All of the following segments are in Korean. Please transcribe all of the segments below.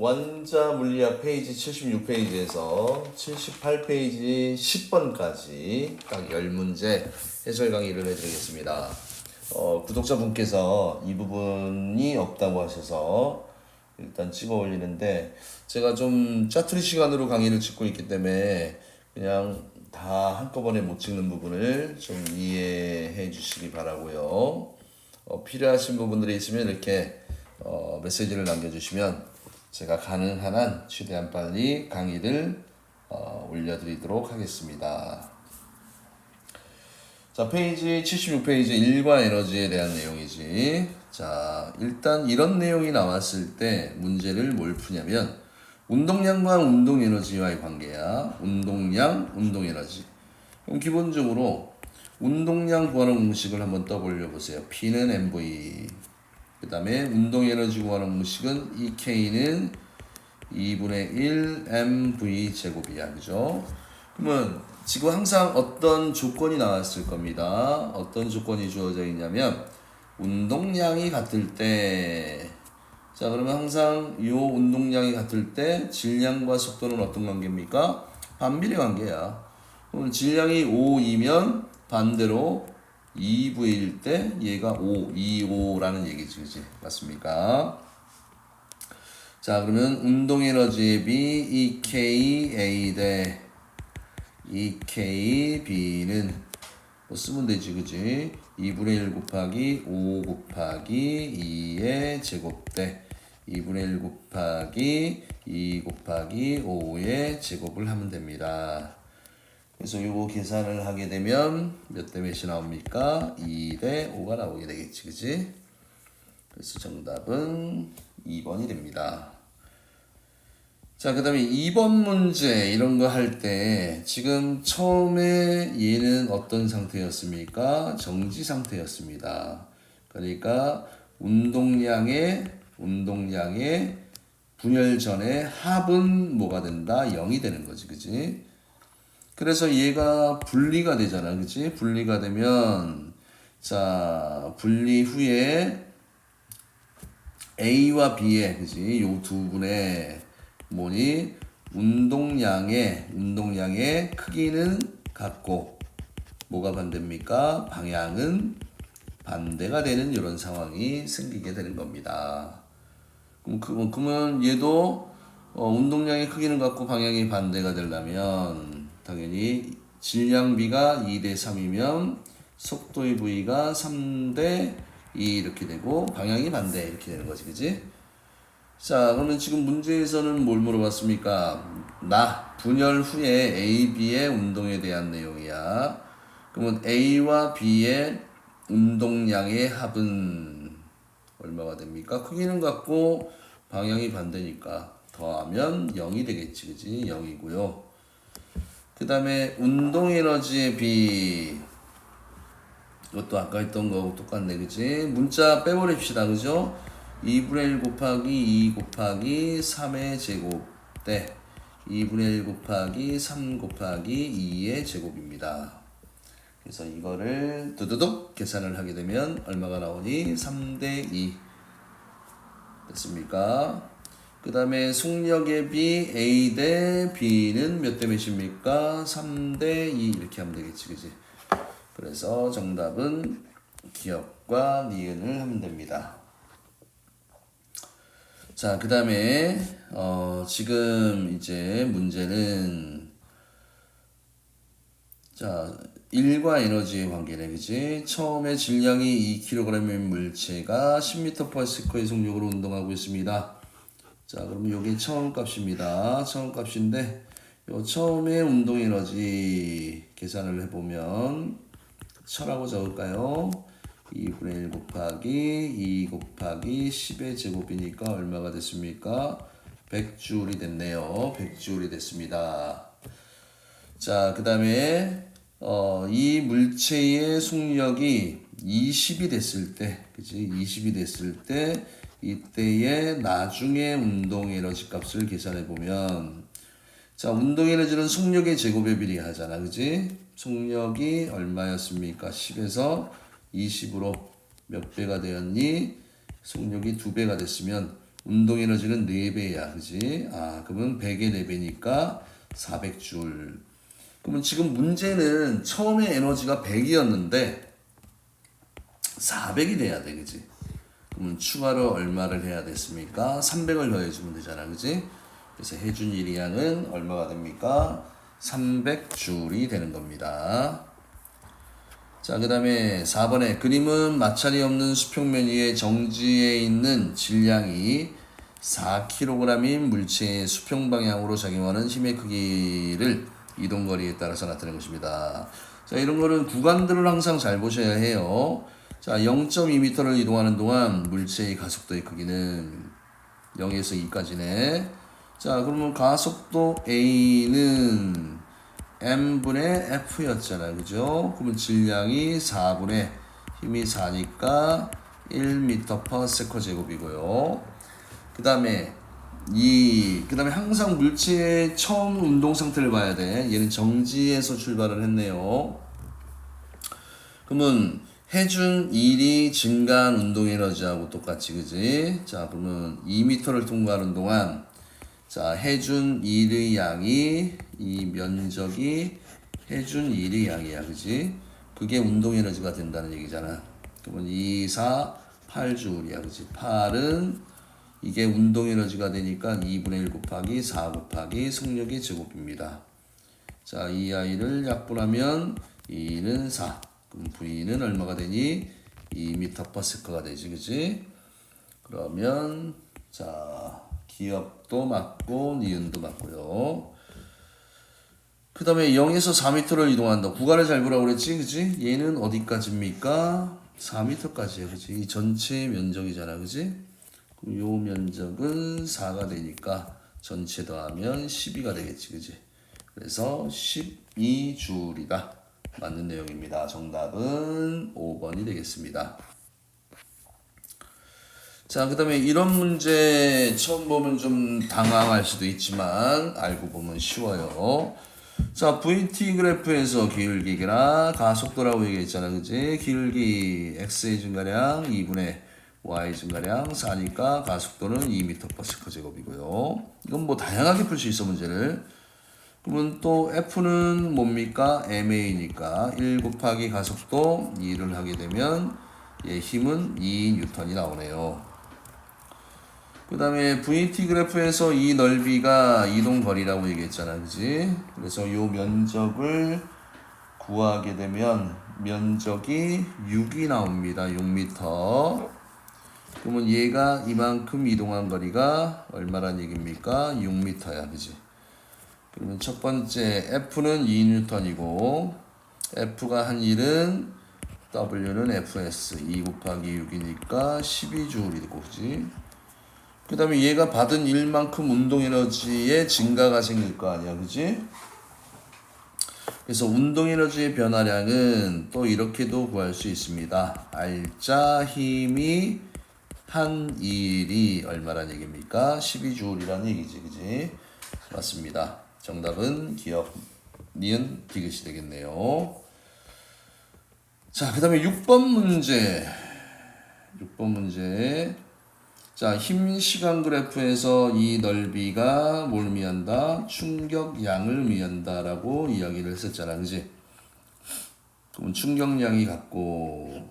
원자 물리학 페이지 76페이지에서 78페이지 10번까지 딱 10문제 해설 강의를 해드리겠습니다. 구독자분께서 이 부분이 없다고 하셔서 일단 찍어 올리는데, 제가 좀 짜투리 시간으로 강의를 찍고 있기 때문에 그냥 다 한꺼번에 못 찍는 부분을 좀 이해해 주시기 바라고요. 필요하신 부분들이 있으면 이렇게 메시지를 남겨주시면 제가 가능한 한 최대한 빨리 강의를 올려드리도록 하겠습니다. 자, 페이지 76페이지 일과 에너지에 대한 내용이지. 자, 일단 이런 내용이 나왔을 때 문제를 뭘 푸냐면 운동량과 운동에너지와의 관계야. 운동량, 운동에너지. 그럼 기본적으로 운동량 구하는 공식을 한번 떠올려 보세요. P는 mv. 그 다음에 운동에너지 구하는 공식은 EK는 2분의 1 mv 제곱이야. 그죠? 그러면 지금 항상 어떤 조건이 나왔을 겁니다. 어떤 조건이 주어져 있냐면 운동량이 같을 때, 자 그러면 항상 이 운동량이 같을 때 질량과 속도는 어떤 관계입니까? 반비례 관계야. 그럼 질량이 5이면 반대로 2V일 때 얘가 5, 2,5라는 얘기지, 그치? 맞습니까? 자, 그러면 운동에너지의 B, EKA 대 EKB는 뭐 쓰면 되지, 그치? 2분의 1 곱하기 5 곱하기 2의 제곱 대 2분의 1 곱하기 2 곱하기 5의 제곱을 하면 됩니다. 그래서 이거 계산을 하게 되면 몇 대 몇이 나옵니까? 2대 5가 나오게 되겠지, 그치? 그래서 정답은 2번이 됩니다. 자, 그 다음에 2번 문제 이런 거 할 때 지금 처음에 얘는 어떤 상태였습니까? 정지 상태였습니다. 그러니까 운동량의 분열 전에 합은 뭐가 된다? 0이 되는 거지, 그치? 그래서 얘가 분리가 되잖아, 그치? 분리가 되면, 자, 분리 후에 A와 B의, 그치? 요 두 분의 뭐니? 운동량의 크기는 같고, 뭐가 반대입니까? 방향은 반대가 되는 이런 상황이 생기게 되는 겁니다. 그러면 얘도 운동량의 크기는 같고 방향이 반대가 되려면 당연히 질량 B가 2대 3이면 속도의 V가 3대 2 이렇게 되고 방향이 반대 이렇게 되는 거지, 그치? 자, 그러면 지금 문제에서는 뭘 물어봤습니까? 분열 후에 A, B의 운동에 대한 내용이야. 그러면 A와 B의 운동량의 합은 얼마가 됩니까? 크기는 같고 방향이 반대니까 더하면 0이 되겠지, 그치? 0이고요. 그 다음에 운동에너지의 B, 이것도 아까 했던 거하고 똑같네, 그치? 문자 빼버립시다, 그죠? 2분의 1 곱하기 2 곱하기 3의 제곱 대 2분의 1 곱하기 3 곱하기 2의 제곱입니다. 그래서 이거를 두두둑 계산을 하게 되면 얼마가 나오니? 3대 2 됐습니까? 그 다음에 속력의 B, A 대 B는 몇 대 몇입니까? 3대 2 이렇게 하면 되겠지, 그치? 그래서 정답은 기억과 니은을 하면 됩니다. 자, 그 다음에 지금 이제 문제는 자, 1과 에너지의 관계네, 그치? 처음에 질량이 2kg인 물체가 10m/s의 속력으로 운동하고 있습니다. 자, 그럼 요게 처음 값입니다. 처음 값인데, 요 처음에 운동 에너지 계산을 해보면, 처라고 적을까요? 2분의 1 곱하기 2 곱하기 10의 제곱이니까 얼마가 됐습니까? 100J이 됐네요. 100J이 됐습니다. 자, 그 다음에 이 물체의 속력이 20이 됐을 때, 그치? 20이 됐을 때 이때의 나중에 운동 에너지 값을 계산해 보면, 자, 운동 에너지는 속력의 제곱에 비례하잖아, 그치? 속력이 얼마였습니까? 10에서 20으로 몇 배가 되었니? 속력이 2배가 됐으면 운동 에너지는 4배야. 그지? 그러면 100의 4배니까 400줄. 그러면 지금 문제는 처음에 에너지가 100이었는데 400이 돼야 돼. 그지? 그러면 추가로 얼마를 해야 됐습니까? 300을 더해주면 되잖아. 그지? 그래서 해준 일량은 얼마가 됩니까? 300줄이 되는 겁니다. 자, 그 다음에 4번에 그림은 마찰이 없는 수평면 위에 정지에 있는 질량이 4kg인 물체의 수평 방향으로 작용하는 힘의 크기를 이동거리에 따라서 나타낸 것입니다. 자, 이런 거는 구간들을 항상 잘 보셔야 해요. 자, 0.2m를 이동하는 동안 물체의 가속도의 크기는 0에서 2까지네. 자, 그러면 가속도 A는 m분의 f였잖아요. 그죠? 그러면 질량이 4분의 힘이 4니까 1m/s 제곱이고요. 그 다음에 항상 물체의 처음 운동 상태를 봐야 돼. 얘는 정지에서 출발을 했네요. 그러면 해준 일이 증가한 운동 에너지하고 똑같이, 그지? 자, 그러면 2m를 통과하는 동안 자, 해준 일의 양이 이 면적이 해준 일의 양이야. 그지? 그게 운동 에너지가 된다는 얘기잖아. 그러면 2, 4, 8줄이야. 그지? 8은 이게 운동 에너지가 되니까 2분의 1 곱하기 4 곱하기 속력의 제곱입니다. 자, 이 아이를 약분하면 2는 4. 그럼 V는 얼마가 되니? 2m/s가 되지. 그지? 그러면 자, 기업도 맞고 니은도 맞고요. 그 다음에 0에서 4m를 이동한다. 구간을 잘 보라고 그랬지, 그지? 얘는 어디까지입니까? 4m까지야, 그지? 이 전체 면적이잖아, 그지? 그럼 요 면적은 4가 되니까 전체 더하면 12가 되겠지, 그지? 그래서 12줄이다. 맞는 내용입니다. 정답은 5번이 되겠습니다. 자, 그 다음에 이런 문제 처음 보면 좀 당황할 수도 있지만 알고 보면 쉬워요. 자, VT 그래프에서 기울기나 가속도라고 얘기했잖아. 그지? 기울기 x의 증가량 2분의 y 증가량 4니까 가속도는 2m/s 제곱이고요. 이건 뭐 다양하게 풀 수 있어, 문제를. 그러면 또 F는 뭡니까? MA니까 1 곱하기 가속도 2를 하게 되면 얘 힘은 2N이 나오네요. 그 다음에 VT 그래프에서 이 넓이가 이동거리라고 얘기했잖아. 그지? 그래서 이 면적을 구하게 되면 면적이 6이 나옵니다. 6m. 그러면 얘가 이만큼 이동한 거리가 얼마란 얘기입니까? 6m야. 그지? 그러면 첫 번째 F는 2N이고 F가 한 일은 W는 Fs 2 곱하기 6이니까 12J이고, 그지? 그 다음에 얘가 받은 일만큼 운동 에너지의 증가가 생길 거 아니야, 그지? 그래서 운동 에너지의 변화량은 또 이렇게도 구할 수 있습니다. 알짜 힘이 한 일이 얼마란 얘기입니까? 12줄이라는 얘기지, 그지? 맞습니다. 정답은 기억, 니은, 디귿이 되겠네요. 자, 그 다음에 6번 문제. 6번 문제. 자, 힘 시간 그래프에서 이 넓이가 뭘 의미한다? 충격량을 의미한다라고 이야기를 했었잖아. 그지? 그럼 충격량이 같고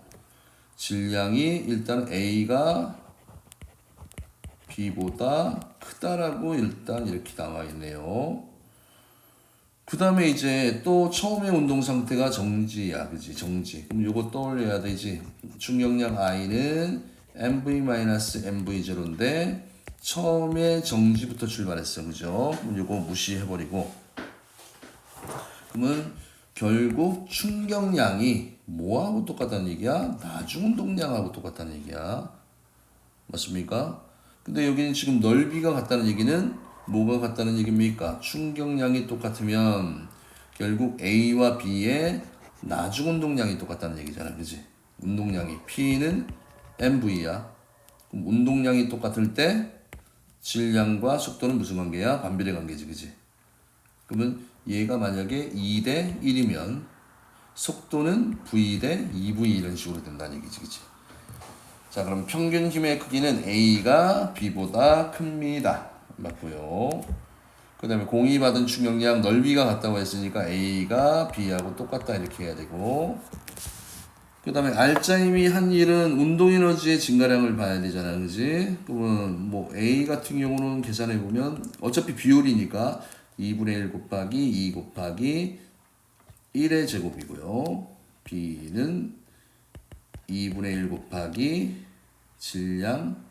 질량이 일단 A가 B보다 크다라고 일단 이렇게 나와 있네요. 그 다음에 이제 또 처음에 운동 상태가 정지야. 그지? 정지. 그럼 요거 떠올려야 되지. 충격량 I는 mv-mv0인데 처음에 정지부터 출발했어. 그죠? 그럼 요거 무시해버리고 그러면 결국 충격량이 뭐하고 똑같다는 얘기야? 나중 운동량하고 똑같다는 얘기야. 맞습니까? 근데 여기는 지금 넓이가 같다는 얘기는 뭐가 같다는 얘기입니까? 충격량이 똑같으면 결국 A와 B의 나중 운동량이 똑같다는 얘기잖아. 그지? 운동량이 P는 mv야. 그럼 운동량이 똑같을 때 질량과 속도는 무슨 관계야? 반비례 관계지. 그지? 그러면 얘가 만약에 2대 1이면 속도는 v 대 2v 이런 식으로 된다는 얘기지. 그지? 자, 그럼 평균 힘의 크기는 A가 B보다 큽니다. 맞고요. 그 다음에 공이 받은 충격량 넓이가 같다고 했으니까 A가 B하고 똑같다 이렇게 해야 되고, 그 다음에 R자임이 한 일은 운동에너지의 증가량을 봐야 되잖아, 그지? 그러면 뭐 A 같은 경우는 계산해보면 어차피 비율이니까 2분의 1 곱하기 2 곱하기 1의 제곱이고요. B는 2분의 1 곱하기 질량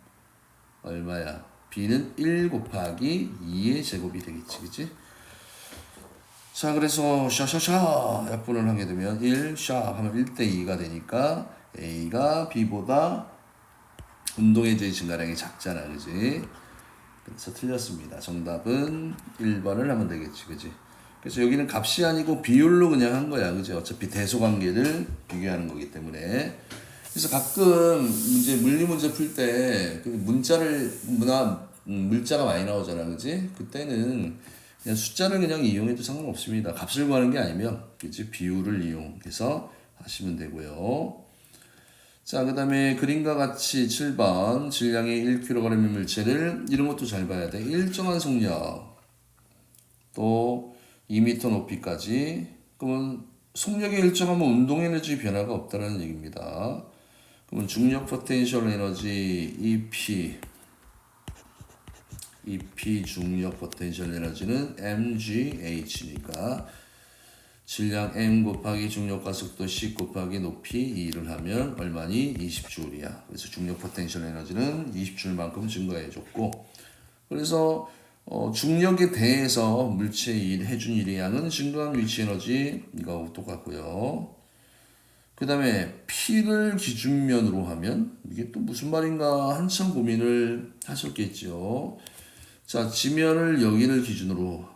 얼마야? B는 1 곱하기 2의 제곱이 되겠지, 그치? 자, 그래서 샤샤샤 약분을 하게 되면 1, 샤 하면 1대 2가 되니까 A가 B보다 운동의 증가량이 작잖아, 그지? 그래서 틀렸습니다. 정답은 1번을 하면 되겠지, 그지? 그래서 여기는 값이 아니고 비율로 그냥 한 거야, 그지? 어차피 대소관계를 비교하는 거기 때문에. 그래서 가끔 이제 물리 문제 풀 때 물자가 많이 나오잖아, 그지? 그때는 그냥 숫자를 그냥 이용해도 상관없습니다. 값을 구하는 게 아니면, 그치? 비율을 이용해서 하시면 되고요. 자, 그 다음에 그림과 같이 7번 질량의 1kg의 물체를 이런 것도 잘 봐야 돼. 일정한 속력 또 2m 높이까지. 그러면 속력이 일정하면 운동 에너지 변화가 없다는 얘기입니다. 그러면 중력 포텐셜 에너지 EP 중력 포텐셜 에너지는 mgH니까 질량 m 곱하기 중력과 속도 c 곱하기 높이 2를 하면 얼마니? 20J이야. 그래서 중력 포텐셜 에너지는 20J만큼 증가해줬고, 그래서 중력에 대해서 물체의 해준 일의 증가한 위치 에너지 이거하고 똑같고요. 그 다음에 P를 기준면으로 하면 이게 또 무슨 말인가 한참 고민을 하셨겠죠. 자, 지면을 여기를 기준으로,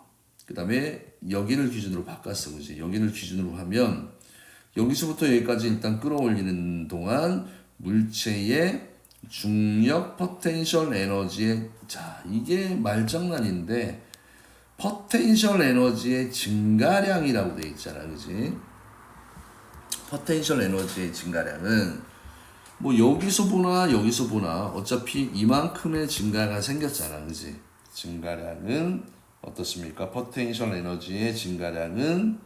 그 다음에 여기를 기준으로 바꿨어, 그지? 여기를 기준으로 하면 여기서부터 여기까지 일단 끌어올리는 동안 물체의 중력 포텐셜 에너지의, 자, 이게 말장난인데 포텐셜 에너지의 증가량이라고 돼 있잖아, 그지? 포텐셜 에너지의 증가량은 뭐 여기서 보나 어차피 이만큼의 증가가 생겼잖아, 그지? 증가량은 어떻습니까? 포텐셜 에너지의 증가량은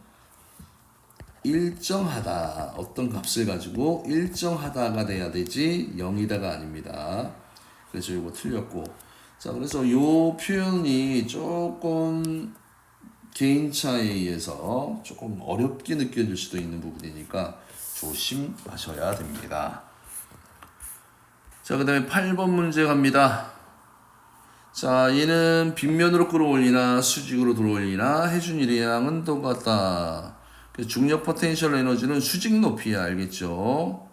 일정하다. 어떤 값을 가지고 일정하다가 돼야 되지 0이다가 아닙니다. 그래서 이거 틀렸고, 자, 그래서 요 표현이 조금 개인차에 의해서 조금 어렵게 느껴질 수도 있는 부분이니까 조심하셔야 됩니다. 자, 그 다음에 8번 문제 갑니다. 자, 얘는 빗면으로 끌어올리나 수직으로 들어올리나 해준 일량은 똑같다. 그래서 중력 포텐셜 에너지는 수직 높이야, 알겠죠?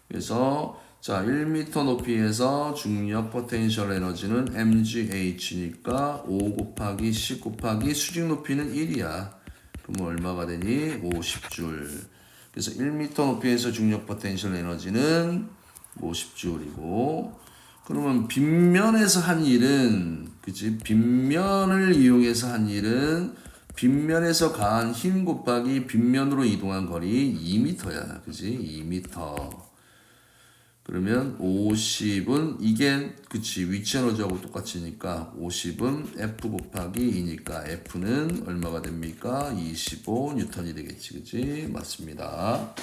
그래서 자, 1m 높이에서 중력 포텐셜 에너지는 mgH니까 5 곱하기 10 곱하기 수직 높이는 1이야. 그럼 얼마가 되니? 50줄. 그래서 1m 높이에서 중력 포텐셜 에너지는 50줄이고, 그러면 빗면에서 한 일은, 그치? 빗면을 이용해서 한 일은 빗면에서 가한 힘 곱하기 빗면으로 이동한 거리 2m야. 그치? 2m. 그러면 50은 이게, 그치? 위치 에너지하고 똑같으니까 50은 F 곱하기 2니까 F는 얼마가 됩니까? 25N이 되겠지. 그치? 맞습니다.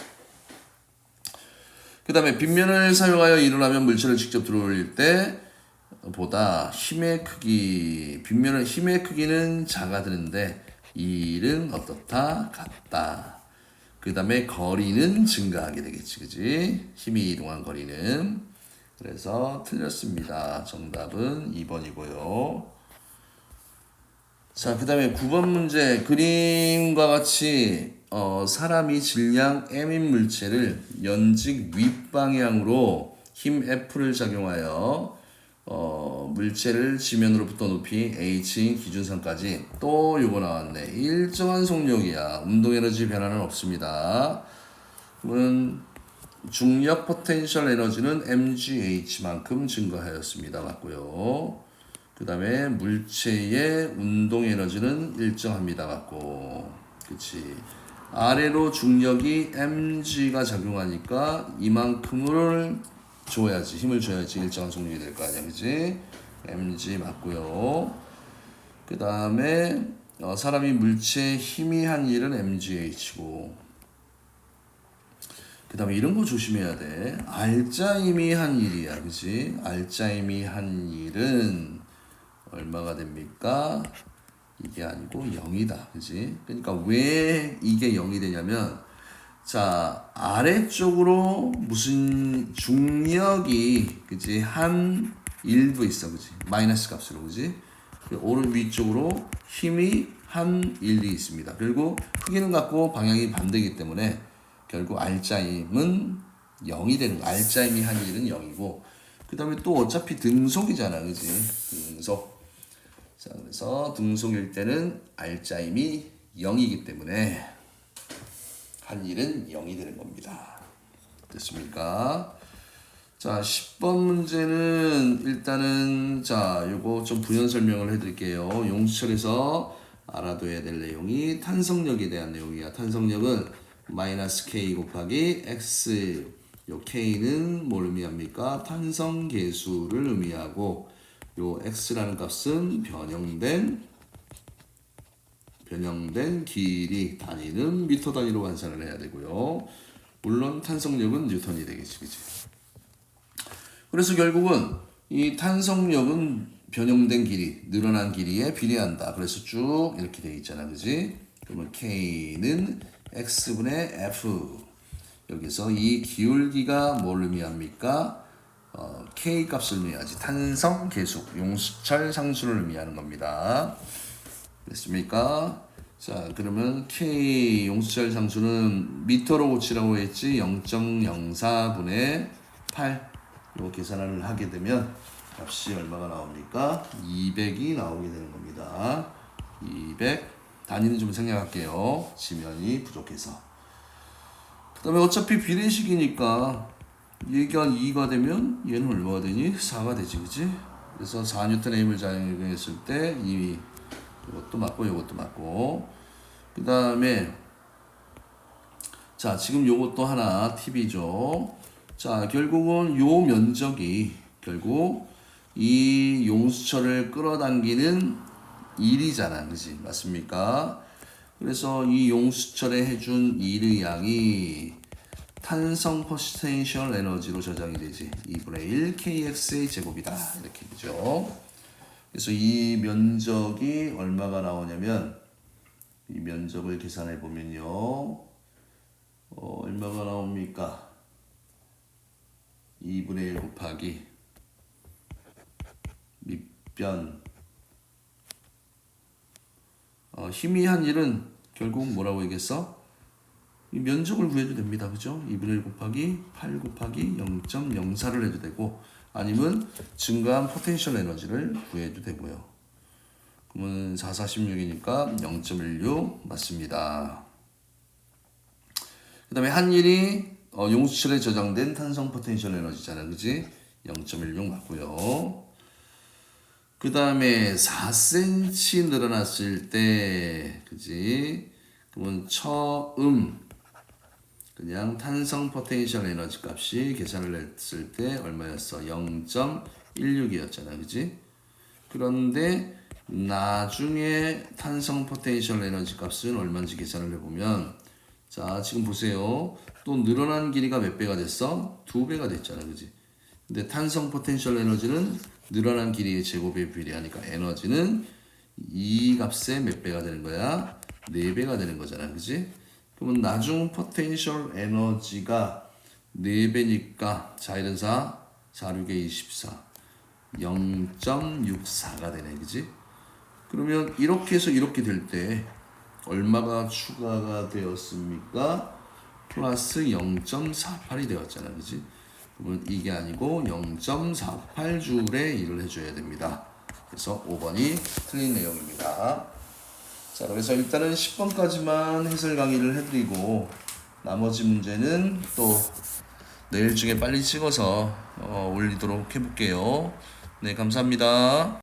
그 다음에 빗면을 사용하여 일을 하면 물체를 직접 들어올릴 때 보다 힘의 크기, 빗면의 힘의 크기는 작아지는데 일은 어떻다? 같다. 그 다음에 거리는 증가하게 되겠지, 그지? 힘이 이동한 거리는. 그래서 틀렸습니다. 정답은 2번이고요. 자, 그 다음에 9번 문제. 그림과 같이 사람이 질량 m인 물체를 연직 윗방향으로 힘 F를 작용하여 물체를 지면으로부터 높이 H인 기준선까지, 또 요거 나왔네. 일정한 속력이야. 운동 에너지 변화는 없습니다. 그러면 중력 포텐셜 에너지는 mgH만큼 증가하였습니다. 맞고요. 그 다음에 물체의 운동 에너지는 일정합니다. 맞고, 그치? 아래로 중력이 mg가 작용하니까 이만큼을 줘야지. 힘을 줘야지 일정한 속력이 될 거 아니야. 그지? mg 맞고요. 그 다음에 사람이 물체에 힘이 한 일은 mgh고, 그 다음에 이런 거 조심해야 돼. 알짜임이 한 일이야. 그지? 알짜임이 한 일은 얼마가 됩니까? 이게 아니고 0이다. 그지? 그러니까 왜 이게 0이 되냐면, 자, 아래쪽으로 무슨 중력이, 그지? 한 1도 있어. 그지? 마이너스 값으로. 그지? 오른 위쪽으로 힘이 한 1이 있습니다. 그리고 크기는 같고 방향이 반대이기 때문에 결국 알짜임은 0이 되는 거야. 알짜임이 한 1은 0이고, 그 다음에 또 어차피 등속이잖아. 그지? 등속. 자, 그래서 등속일 때는 알짜임이 0이기 때문에 한 일은 0이 되는 겁니다. 됐습니까? 자, 10번 문제는 일단은 자, 요거 좀 부연 설명을 해드릴게요. 용수철에서 알아둬야 될 내용이 탄성력에 대한 내용이야. 탄성력은 마이너스 k 곱하기 x, 요 k는 뭘 의미합니까? 탄성 계수를 의미하고, 요 x라는 값은 변형된 길이, 단위는 미터 단위로 환산을 해야 되고요. 물론 탄성력은 뉴턴이 되겠지, 그치? 그래서 결국은 이 탄성력은 변형된 길이, 늘어난 길이에 비례한다. 그래서 쭉 이렇게 돼 있잖아, 그지? 그러면 K는 X분의 F. 여기서 이 기울기가 뭘 의미합니까? K 값을 의미하지. 탄성 계수, 용수철 상수를 의미하는 겁니다. 됐습니까? 자, 그러면 K 용수철 상수는 미터로 고치라고 했지. 0.04분의 8. 요 계산을 하게 되면 값이 얼마가 나옵니까? 200이 나오게 되는 겁니다. 200. 단위는 좀 생략할게요. 지면이 부족해서. 그 다음에 어차피 비례식이니까 얘가 2가 되면 얘는 얼마가 되니? 4가 되지, 그치? 그래서 4N의 힘을 작용했을 때 이것도 맞고 이것도 맞고, 그 다음에 자, 지금 요것도 하나 팁이죠. 자, 결국은 요 면적이 결국 이 용수철을 끌어당기는 1이잖아. 그지? 맞습니까? 그래서 이 용수철에 해준 1의 양이 탄성 포텐셜 에너지로 저장이 되지. 2분의 1 kx의 제곱이다. 이렇게 되죠. 그래서 이 면적이 얼마가 나오냐면, 이 면적을 계산해 보면요. 얼마가 나옵니까? 2분의 1 곱하기 밑변, 힘이 한 1은 결국 뭐라고 얘기했어? 이 면적을 구해도 됩니다. 그죠? 2분의 1 곱하기 8 곱하기 0.04를 해도 되고, 아니면 증가한 포텐셜 에너지를 구해도 되고요. 그러면 4, 46이니까 0.16 맞습니다. 그 다음에 한 일이 용수철에 저장된 탄성 포텐셜 에너지잖아. 그지? 0.16 맞고요. 그 다음에 4cm 늘어났을 때, 그지? 그러면 처음 그냥 탄성 포텐셜 에너지 값이 계산을 했을 때 얼마였어? 0.16이었잖아. 그지? 그런데 나중에 탄성 포텐셜 에너지 값은 얼마인지 계산을 해보면, 자, 지금 보세요. 또 늘어난 길이가 몇 배가 됐어? 2배가 됐잖아. 그지? 근데 탄성 포텐셜 에너지는 늘어난 길이의 제곱에 비례하니까 에너지는 이 값의 몇 배가 되는 거야? 4배가 되는 거잖아. 그지? 그러면 나중 포텐셜 에너지가 4배니까 자, 이런 4, 4, 6에 24, 0.64가 되네. 그지? 그러면 이렇게 해서 이렇게 될 때 얼마가 추가가 되었습니까? 플러스 0.48이 되었잖아. 그지? 그러면 이게 아니고 0.48줄에 일을 해줘야 됩니다. 그래서 5번이 틀린 내용입니다. 자, 그래서 일단은 10번까지만 해설 강의를 해드리고, 나머지 문제는 또 내일 중에 빨리 찍어서 올리도록 해볼게요. 네, 감사합니다.